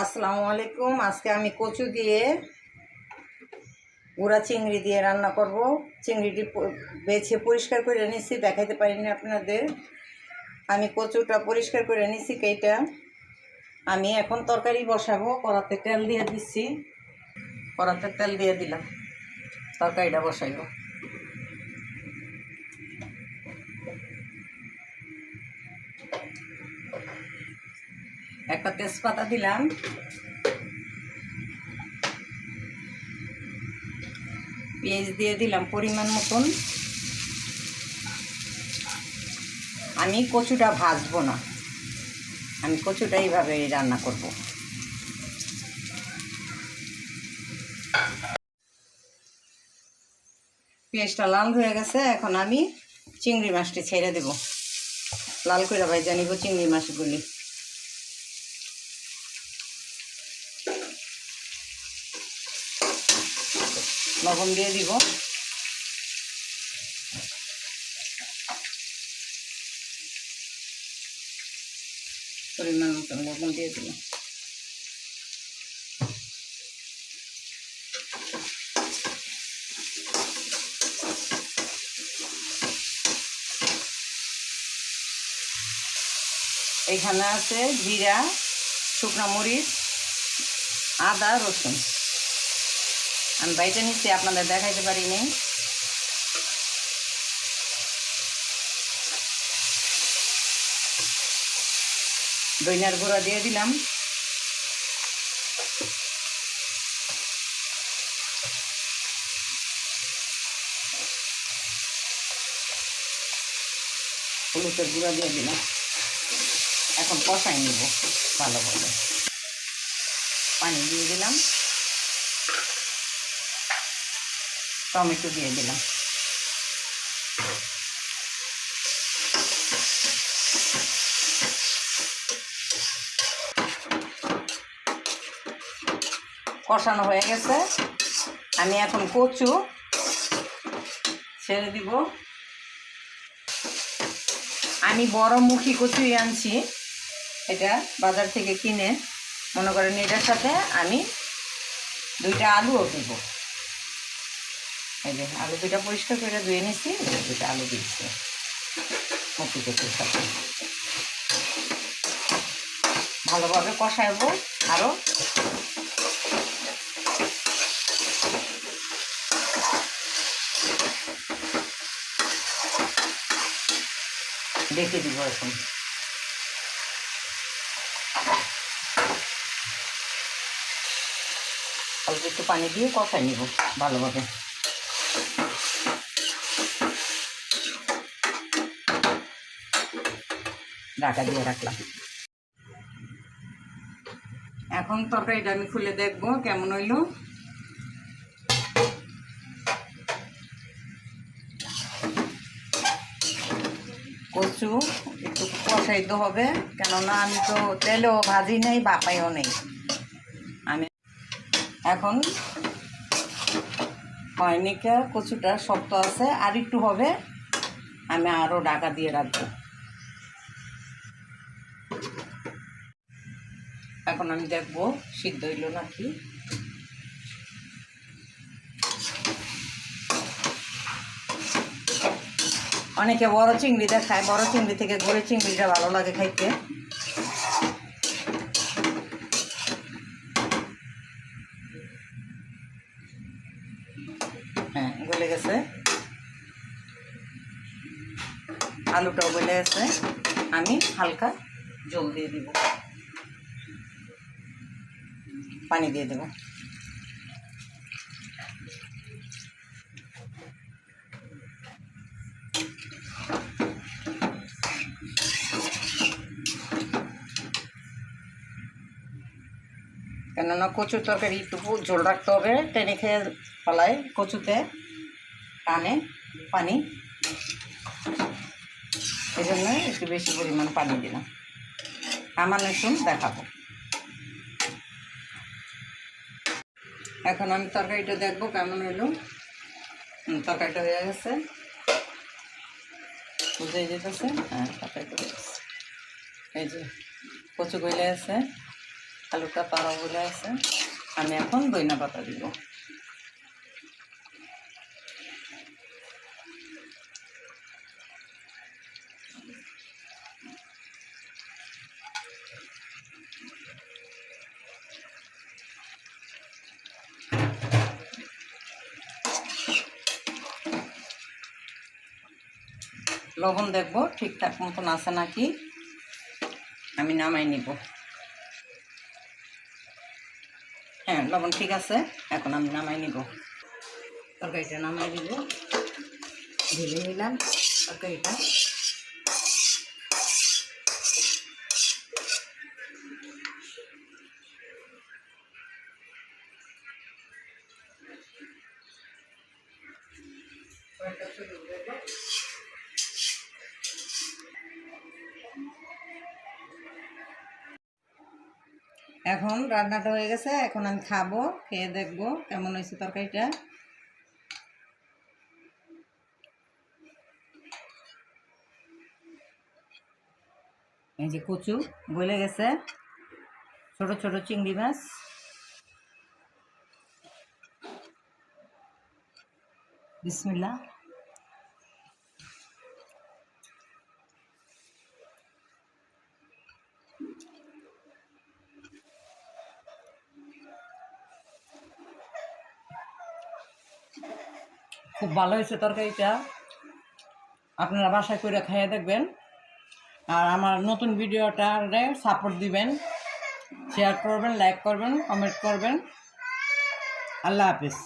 আসসালামু আলাইকুম। আজকে আমি কচু দিয়ে গুঁড়া চিংড়ি দিয়ে রান্না করব। চিংড়িটি বেছে পরিষ্কার করে নিচ্ছি, দেখাইতে পারিনি আপনাদের। আমি কচুটা পরিষ্কার করে নিচ্ছি কেইটা। আমি এখন তরকারি বসাবো। কড়াতে তেল দিয়ে দিচ্ছি, কড়াতে তেল দিয়ে দিলাম, তরকারিটা বসাইব। একটা তেজপাতা দিলাম, পেঁয়াজ দিয়ে দিলাম পরিমাণ মতন। আমি কচুটা ভাজবো না, আমি কচুটা এইভাবে রান্না করব। পেঁয়াজটা লাল হয়ে গেছে, এখন আমি চিংড়ি মাছটি ছেড়ে দেব। লাল করে ভাজা নিব চিংড়ি মাছগুলি। লবণ দিয়ে দিব, পরিমাণ মতন লবণ দিয়ে দিব। এখানে আছে জিরা, শুকনো মরিচ, আদা, রসুন। আমি বাইটে নিচ্ছি, আপনাদের দেখাইতে পারিনি। ধনিয়ার গুঁড়া দিয়ে দিলাম, হলুদের গুঁড়া দিয়ে দিলাম। এখন কষাই নিব ভালোভাবে। পানি দিয়ে দিলাম, টমেটো দিয়ে দিলাম। কষানো হয়ে গেছে, আমি এখন কচু ছেড়ে দিব। আমি বড় মুখী কচুই আনছি, এটা বাজার থেকে কিনে। মনে করেন এটার সাথে আমি 2টা আলুও দিব। এই যে আলু 2টা পরিষ্কার করে ধুয়ে নিচ্ছি, 2টা আলু দিচ্ছি মুখী কচুর সাথে। ভালোভাবে কষাবো আরও। দেখে দিব এখন। অল্প একটু পানি দিয়ে কষাই নিব ভালোভাবে। ঢাকা দিয়ে রাখলাম। এখন তরকারিটা আমি খুলে দেখবো কেমন হইল। কচু একটু কষাইতে হবে, কেননা আমি তো তেলেও ভাজি নেই, বাপাইও নেই। আমি এখন হয়নি, কচুটা শক্ত আছে, আর একটু হবে, আমি আরও ঢাকা দিয়ে রাখবো। এখন আমি দেখবো সিদ্ধ হইল নাকি। অনেকে বড় চিংড়ি দেখায়, বড় চিংড়ি থেকে গড়ে চিংড়িটা ভালো লাগে খাইতে। হ্যাঁ, গলে গেছে, আলুটাও গলে গেছে। আমি হালকা জল দিয়ে দিব, পানি দিয়ে দেব। কেননা কচুর তরকারি একটু ঝোল রাখতে হবে, টেনে খেয়ে ফেলায় কচুতে টানে পানি, এই জন্য একটু বেশি পরিমাণ পানি দিলাম। আমার নতুন দেখাবো। এখন আমি তরকারিটা দেখবো কেমন হইলো। তরকারিটা হয়ে গেছে, বুঝে যেতেছে। হ্যাঁ, তরকারিটা হয়ে গেছে। এই যে কচু গলে আছে, আলুটা পাড়া বলে আছে। আমি এখন ধনিয়া পাতা দিব। লবণ দেখবো ঠিকঠাক মতন আছে নাকি, আমি নামাই নিব। হ্যাঁ, লবণ ঠিক আছে, এখন আমি নামাই নিব। তরকারিটা নামাই দিব, ঢেলে নিলাম তরকারিটা। এখন রান্নাটা হয়ে গেছে, এখন আমি খাবো, খেয়ে দেখবো কেমন হয়েছে তরকারিটা। এই যে কচু গলে গেছে, ছোট ছোট চিংড়ি মাছ, বিসমিল্লাহ। খুব ভালো হয়েছে তরকারিটা, আপনারা বাসায় করে খাইয়ে দেখবেন। আর আমার নতুন ভিডিওটারে সাপোর্ট দিবেন, শেয়ার করবেন, লাইক করবেন, কমেন্ট করবেন। আল্লাহ হাফিজ।